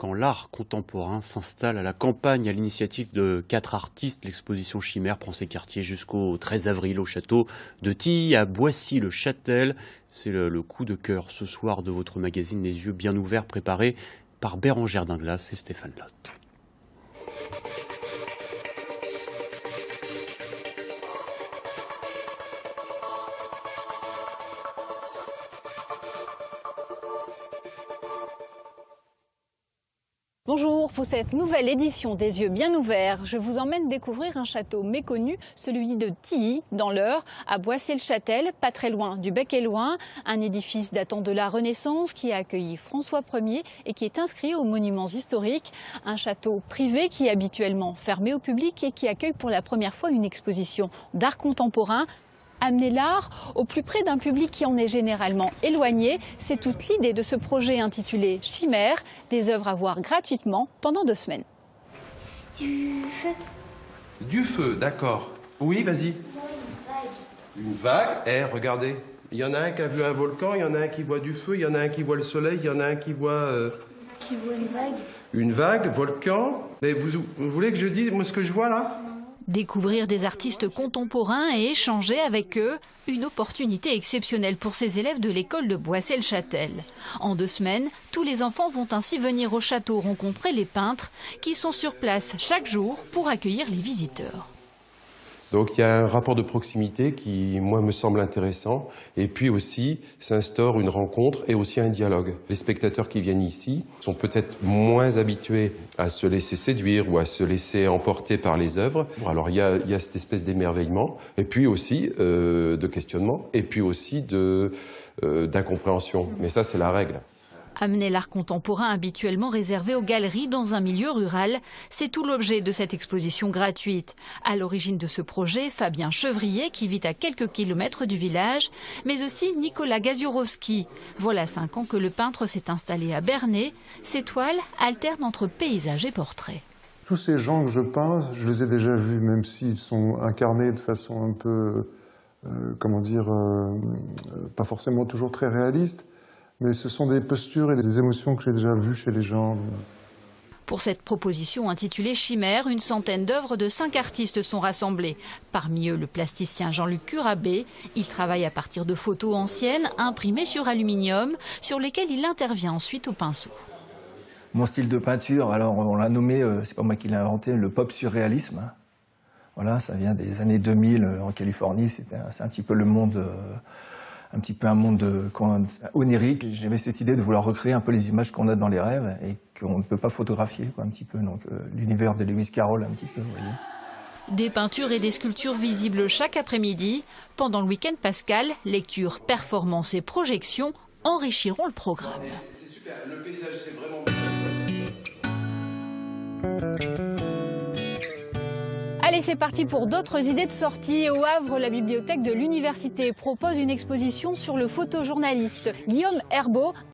Quand l'art contemporain s'installe à la campagne à l'initiative de 4 artistes, l'exposition Chimère prend ses quartiers jusqu'au 13 avril au château de Tilly à Boissy-le-Châtel. C'est le coup de cœur ce soir de votre magazine Les Yeux Bien Ouverts, préparé par Bérangère Dinglas et Stéphane Lotte. Bonjour, pour cette nouvelle édition des Yeux Bien Ouverts, je vous emmène découvrir un château méconnu, celui de Tilly, dans l'Eure, à Boissy-le-Châtel, pas très loin du Bec-et-Loing, un édifice datant de la Renaissance qui a accueilli François Ier et qui est inscrit aux monuments historiques. Un château privé qui est habituellement fermé au public et qui accueille pour la première fois une exposition d'art contemporain. Amener l'art au plus près d'un public qui en est généralement éloigné, c'est toute l'idée de ce projet intitulé Chimère, des œuvres à voir gratuitement pendant 2 semaines. Du feu. Du feu, d'accord. Oui, vas-y. Une vague. Eh, regardez. Il y en a un qui a vu un volcan, il y en a un qui voit du feu, il y en a un qui voit le soleil, il y en a un qui voit... Qui voit une vague. Une vague, volcan. Mais vous voulez que je dise moi ce que je vois là ? Découvrir des artistes contemporains et échanger avec eux, une opportunité exceptionnelle pour ces élèves de l'école de Boissy-le-Châtel. En 2 semaines, tous les enfants vont ainsi venir au château rencontrer les peintres qui sont sur place chaque jour pour accueillir les visiteurs. Donc il y a un rapport de proximité qui, moi, me semble intéressant. Et puis aussi, s'instaure une rencontre et aussi un dialogue. Les spectateurs qui viennent ici sont peut-être moins habitués à se laisser séduire ou à se laisser emporter par les œuvres. Alors il y a cette espèce d'émerveillement, et puis aussi de questionnement, et puis aussi d'incompréhension. Mais ça, c'est la règle. Amener l'art contemporain habituellement réservé aux galeries dans un milieu rural, c'est tout l'objet de cette exposition gratuite. À l'origine de ce projet, Fabien Chevrier, qui vit à quelques kilomètres du village, mais aussi Nicolas Gaziorowski. Voilà 5 ans que le peintre s'est installé à Bernay. Ses toiles alternent entre paysages et portraits. Tous ces gens que je peins, je les ai déjà vus, même s'ils sont incarnés de façon un peu, pas forcément toujours très réaliste. Mais ce sont des postures et des émotions que j'ai déjà vues chez les gens. Pour cette proposition intitulée Chimère, une centaine d'œuvres de 5 artistes sont rassemblées. Parmi eux, le plasticien Jean-Luc Curabé. Il travaille à partir de photos anciennes, imprimées sur aluminium, sur lesquelles il intervient ensuite au pinceau. Mon style de peinture, alors on l'a nommé, c'est pas moi qui l'ai inventé, le pop surréalisme. Voilà, ça vient des années 2000 en Californie, c'est un petit peu le monde... un monde onirique. J'avais cette idée de vouloir recréer un peu les images qu'on a dans les rêves et qu'on ne peut pas photographier, quoi, un petit peu. Donc l'univers de Lewis Carroll, un petit peu, vous voyez. Des peintures et des sculptures visibles chaque après-midi. Pendant le week-end pascal, lecture, performances et projections enrichiront le programme. C'est super, le paysage, c'est vraiment... Allez, c'est parti pour d'autres idées de sortie. Au Havre, la bibliothèque de l'université propose une exposition sur le photojournaliste Guillaume Herbeau,